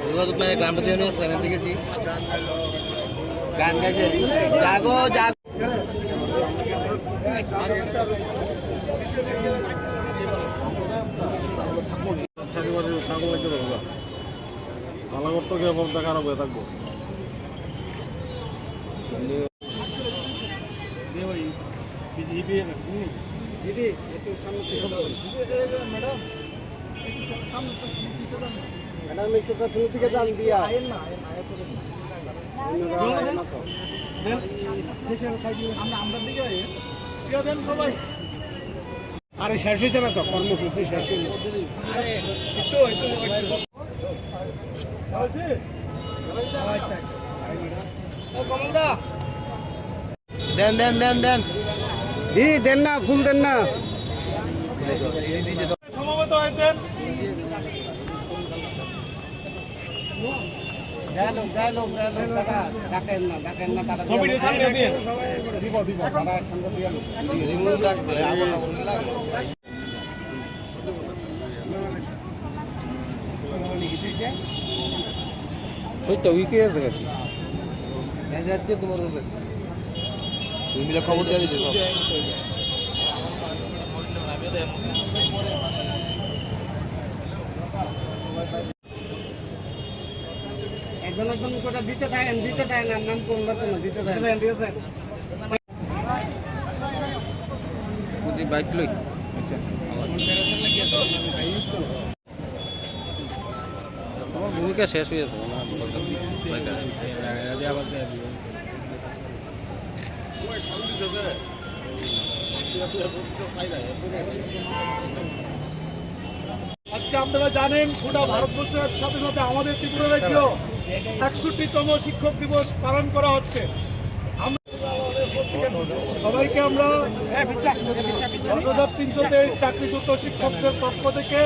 যোগাযোগ নাই গ্রামপতি সেভেন দেখেছি গান গাইছে জাগো জাগো দেখানো হয়ে থাকবো দিদি একটু ম্যাডাম একটু কাছের দিকে যান দিয়া আরে শেষ হয়েছে না তো কর্মসূচি শেষ হয়েছে দেন দেন দেন দেন দি দেন না ফুল দেন না সমবেত হয়েছেন তোমার তুমি মিলে খবর দিয়ে দিতে একজন একজন করে দিতে থাকেন আর নাম করুন না দিতে থাকেন বাইক লই আমার ভূমিকা শেষ হয়ে গেছে আজকে আপনারা জানেন গোটা ভারতবর্ষের সাথে সাথে আমাদের ত্রিপুরা রাজ্য 61তম শিক্ষক দিবস পালন করা হচ্ছে। সবাইকে আমরা 10,323 চাকরিচ্যুত শিক্ষকদের পক্ষ থেকে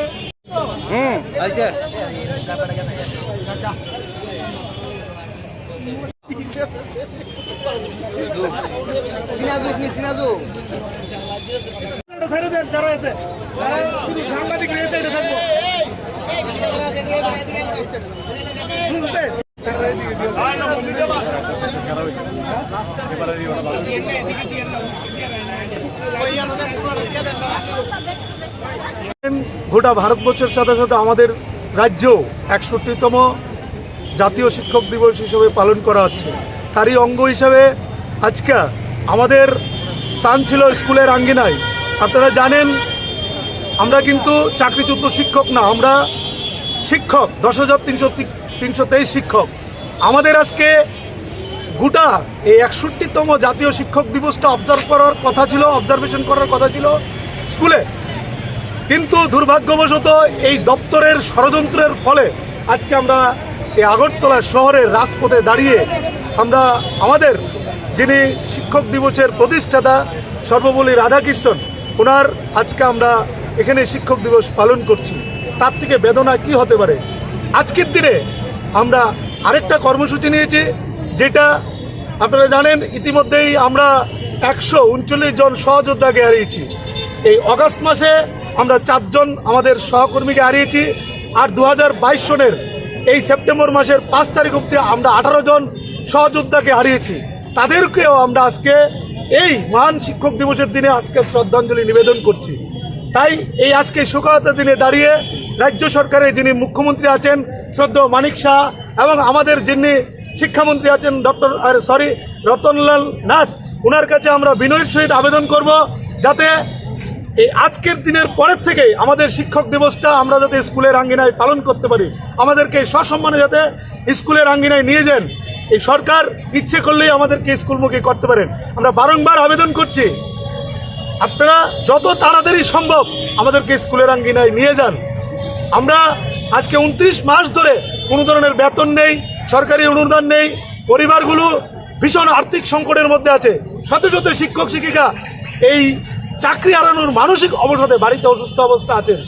যারা আছে শুধু সাংবাদিক থাকবো গোটা ভারতবর্ষের সাথে সাথে আমাদের রাজ্য 61তম জাতীয় শিক্ষক দিবস হিসেবে পালন করা হচ্ছে। তারই অঙ্গ হিসাবে আজকে আমাদের স্থান ছিল স্কুলের আঙ্গিনায়। আপনারা জানেন আমরা কিন্তু চাকরিচ্যুত শিক্ষক না, আমরা শিক্ষক 10,323 শিক্ষক। আমাদের আজকে গোটা এই 61তম জাতীয় শিক্ষক দিবসটা অবজারভেশন করার কথা ছিল স্কুলে, কিন্তু দুর্ভাগ্যবশত এই দপ্তরের ষড়যন্ত্রের ফলে আজকে আমরা এই আগরতলা শহরের রাজপথে দাঁড়িয়ে আমরা আমাদের যিনি শিক্ষক দিবসের প্রতিষ্ঠাতা সর্বপল্লী রাধাকৃষ্ণন ওনার আজকে আমরা এখানে শিক্ষক দিবস পালন করছি। তার থেকে বেদনা কি হতে পারে। আজকের দিনে আমরা আরেকটা কর্মসূচি নিয়েছি, যেটা আপনারা জানেন ইতিমধ্যেই আমরা 139 জন সহযোদ্ধাকে হারিয়েছি। এই অগাস্ট মাসে আমরা 4 জন আমাদের সহকর্মীকে হারিয়েছি, আর 2022 সনের এই সেপ্টেম্বর মাসের 5 তারিখ অবধি আমরা 18 জন সহযোদ্ধাকে হারিয়েছি। তাদেরকেও আমরা আজকে এই মহান শিক্ষক দিবসের দিনে আজকে শ্রদ্ধাঞ্জলি নিবেদন করছি। তাই এই আজকে শোকাহত দিনে দাঁড়িয়ে রাজ্য সরকারের যিনি মুখ্যমন্ত্রী আছেন শ্রদ্ধেয় মানিক শাহ এবং আমাদের যিনি শিক্ষামন্ত্রী আছেন রতনলাল নাথ, ওনার কাছে আমরা বিনয়ের সহিত আবেদন করব যাতে এই আজকের দিনের পরের থেকে আমাদের শিক্ষক দিবসটা আমরা যাতে স্কুলের আঙ্গিনায় পালন করতে পারি, আমাদেরকে সসম্মানে যাতে স্কুলের আঙ্গিনায় নিয়ে যান। এই সরকার ইচ্ছে করলেই আমাদেরকে স্কুলমুখী করতে পারেন। আমরা বারংবার আবেদন করছি আপনারা যত তাড়াতাড়ি সম্ভব আমাদেরকে স্কুলের আঙ্গিনায় নিয়ে যান। আমরা আজকে 29 মাস ধরে কোনো ধরনের বেতন নেই, সরকারি অনুদান নেই, পরিবারগুলো ভীষণ আর্থিক সংকটের মধ্যে আছে। শত শত শিক্ষক শিক্ষিকা এই চাকরি হারানোর মানসিক অবসাদে বাড়িতে অসুস্থ অবস্থা আছেন,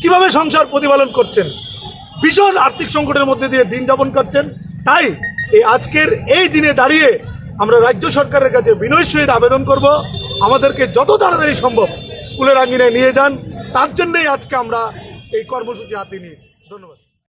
কিভাবে সংসার প্রতিপালন করছেন, ভীষণ আর্থিক সংকটের মধ্যে দিয়ে দিন যাপন করছেন। তাই এই আজকের এই দিনে দাঁড়িয়ে আমরা রাজ্য সরকারের কাছে বিনয়ের সহিত আবেদন করব আমাদেরকে যত তাড়াতাড়ি সম্ভব স্কুলের আঙ্গিনায় নিয়ে যান। তার জন্যই আজকে আমরা এই কর্মসূচি হাতে নিয়েছি। ধন্যবাদ।